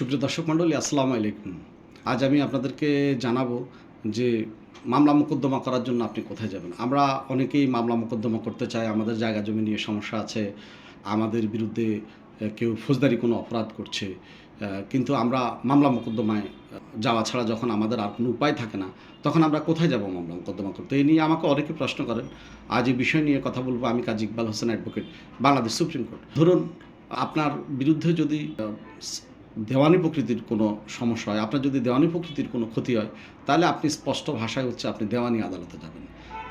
সুপ্রিয় দর্শক মণ্ডলী, আসসালামু আলাইকুম। আজ আমি আপনাদেরকে জানাবো যে মামলা মোকদ্দমা করার জন্য আপনি কোথায় যাবেন। আমরা অনেকেই মামলা মোকদ্দমা করতে চাই, আমাদের জায়গা জমি নিয়ে সমস্যা আছে, আমাদের বিরুদ্ধে কেউ ফৌজদারি কোনো অপরাধ করছে। কিন্তু আমরা মামলা মোকদ্দমায় যাওয়া ছাড়া যখন আমাদের আর কোনো উপায় থাকে না, তখন আমরা কোথায় যাব মামলা মোকদ্দমা করতে? এই নিয়ে আমাকে অনেকে প্রশ্ন করেন। আজ এই বিষয় নিয়ে কথা বলবো। আমি Kazi Iqbal Hossain advocate, Bangladesh supreme court. ধরুন আপনার বিরুদ্ধে যদি দেওয়ানি প্রকৃতির কোনো সমস্যা হয়, আপনার যদি দেওয়ানি প্রকৃতির কোনো ক্ষতি হয়, তাহলে আপনি স্পষ্ট ভাষায় হচ্ছে আপনি দেওয়ানি আদালতে যাবেন।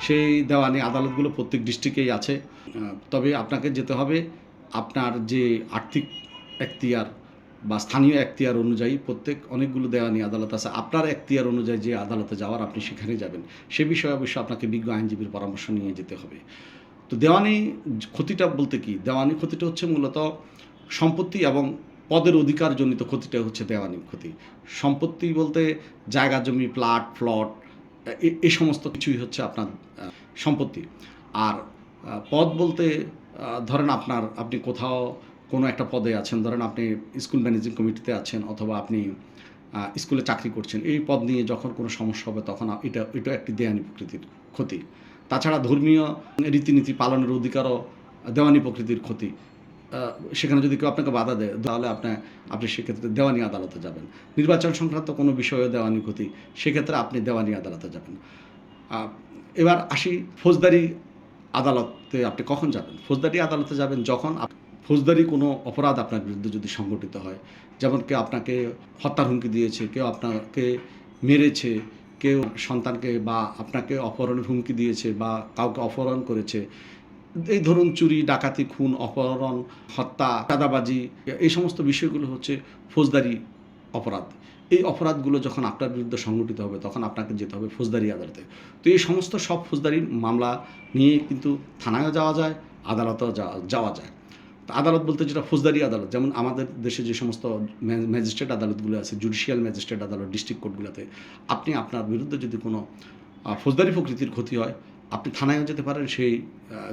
সেই দেওয়ানি আদালতগুলো প্রত্যেক ডিস্ট্রিক্টেই আছে। তবে আপনাকে যেতে হবে আপনার যে আর্থিক এখতিয়ার বা স্থানীয় এখতিয়ার অনুযায়ী। অনেকগুলো দেওয়ানি আদালত আছে। আপনার এখতিয়ার অনুযায়ী যে আদালতে যাওয়ার আপনি সেখানে যাবেন। সে বিষয়ে অবশ্যই আপনাকে বিজ্ঞ আইনজীবীর পরামর্শ নিয়ে যেতে হবে। তো দেওয়ানি ক্ষতিটা বলতে কি? দেওয়ানি ক্ষতিটা হচ্ছে মূলত সম্পত্তি এবং পদের অধিকারজনিত ক্ষতিটা হচ্ছে দেওয়ানি ক্ষতি। সম্পত্তি বলতে জায়গা জমি, প্লট এই সমস্ত কিছুই হচ্ছে আপনার সম্পত্তি। আর পদ বলতে ধরেন আপনি কোথাও কোনো একটা পদে আছেন, ধরেন আপনি স্কুল ম্যানেজিং কমিটিতে আছেন অথবা আপনি স্কুলে চাকরি করছেন। এই পদ নিয়ে যখন কোনো সমস্যা হবে তখন এটা একটি দেওয়ানি প্রকৃতির ক্ষতি। তাছাড়া ধর্মীয় রীতিনীতি পালনের অধিকারও দেওয়ানি প্রকৃতির ক্ষতি। সেখানে যদি কেউ আপনাকে বাধা দেয়, তাহলে আপনি সেক্ষেত্রে দেওয়ানি আদালতে যাবেন। নির্বাচন সংক্রান্ত কোনো বিষয়েও দেওয়ানি ক্ষতি, সেক্ষেত্রে আপনি দেওয়ানি আদালতে যাবেন। এবার আসি ফৌজদারি আদালতে আপনি কখন যাবেন? ফৌজদারি আদালতে যাবেন যখন ফৌজদারি কোনো অপরাধ আপনার বিরুদ্ধে যদি সংঘটিত হয়। যেমন কেউ আপনাকে হত্যার হুমকি দিয়েছে, কেউ আপনাকে মেরেছে, কেউ সন্তানকে বা আপনাকে অপহরণের হুমকি দিয়েছে বা কাউকে অপহরণ করেছে। এই ধরুন চুরি, ডাকাতি, খুন, অপহরণ, হত্যা, চাঁদাবাজি, এই সমস্ত বিষয়গুলো হচ্ছে ফৌজদারি অপরাধ। এই অপরাধগুলো যখন আপনার বিরুদ্ধে সংঘটিত হবে তখন আপনাকে যেতে হবে ফৌজদারি আদালতে। তো এই সমস্ত সব ফৌজদারি মামলা নিয়ে কিন্তু থানায়ও যাওয়া যায়, আদালতেও যাওয়া যায়। তো আদালত বলতে যেটা ফৌজদারি আদালত, যেমন আমাদের দেশে যে সমস্ত ম্যাজিস্ট্রেট আদালতগুলো আছে, জুডিশিয়াল ম্যাজিস্ট্রেট আদালত, ডিস্ট্রিক্ট কোর্টগুলোতে আপনি আপনার বিরুদ্ধে যদি কোনো ফৌজদারি প্রকৃতির ক্ষতি হয়, আপনি থানায়ও যেতে পারেন। সেই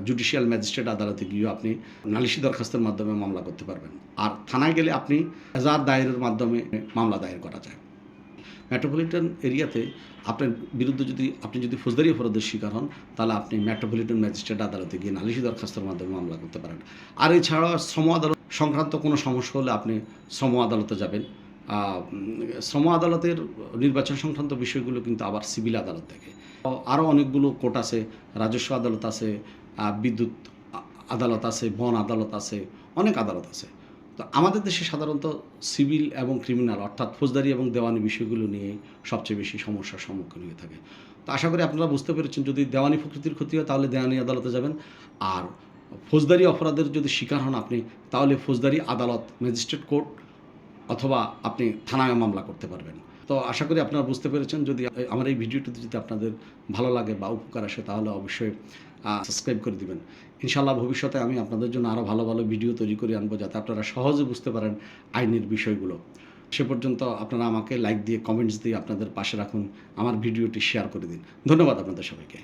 জুডিশিয়াল ম্যাজিস্ট্রেট আদালতে গিয়েও আপনি নালিশি দরখাস্তের মাধ্যমে মামলা করতে পারবেন। আর থানায় গেলে আপনি এজাহার দায়েরের মাধ্যমে মামলা দায়ের করা যায়। মেট্রোপলিটন এরিয়াতে আপনার বিরুদ্ধে আপনি যদি ফৌজদারি অপরাধের শিকার হন, তাহলে আপনি মেট্রোপলিটন ম্যাজিস্ট্রেট আদালতে গিয়ে নালিশি দরখাস্তের মাধ্যমে মামলা করতে পারেন। আর এছাড়াও শ্রম আদালত সংক্রান্ত কোনো সমস্যা হলে আপনি শ্রম আদালতে যাবেন। শ্রম আদালতের নির্বাচন সংক্রান্ত বিষয়গুলো কিন্তু আবার সিভিল আদালত থেকে। আরও অনেকগুলো কোর্ট আছে, রাজস্ব আদালত আছে, বিদ্যুৎ আদালত আছে, বন আদালত আছে, অনেক আদালত আছে। তো আমাদের দেশে সাধারণত সিভিল এবং ক্রিমিনাল অর্থাৎ ফৌজদারি এবং দেওয়ানি বিষয়গুলো নিয়েই সবচেয়ে বেশি সমস্যার সম্মুখীন হয়ে থাকে। তো আশা করি আপনারা বুঝতে পেরেছেন, যদি দেওয়ানি প্রকৃতির ক্ষতি হয় তাহলে দেওয়ানি আদালতে যাবেন। আর ফৌজদারি অপরাধের যদি শিকার হন আপনি, তাহলে ফৌজদারি আদালত, ম্যাজিস্ট্রেট কোর্ট অথবা আপনি থানায় মামলা করতে পারবেন। তো আশা করি আপনারা বুঝতে পেরেছেন। যদি আমার এই ভিডিওটি যদি আপনাদের ভালো লাগে বা উপকার আসে, তাহলে অবশ্যই সাবস্ক্রাইব করে দিবেন। ইনশাআল্লাহ ভবিষ্যতে আমি আপনাদের জন্য আরও ভালো ভালো ভিডিও তৈরি করে আনবো, যাতে আপনারা সহজে বুঝতে পারেন আইনের বিষয়গুলো। সে পর্যন্ত আপনারা আমাকে লাইক দিয়ে, কমেন্টস দিয়ে আপনাদের পাশে রাখুন, আমার ভিডিওটি শেয়ার করে দিন। ধন্যবাদ আপনাদের সবাইকে।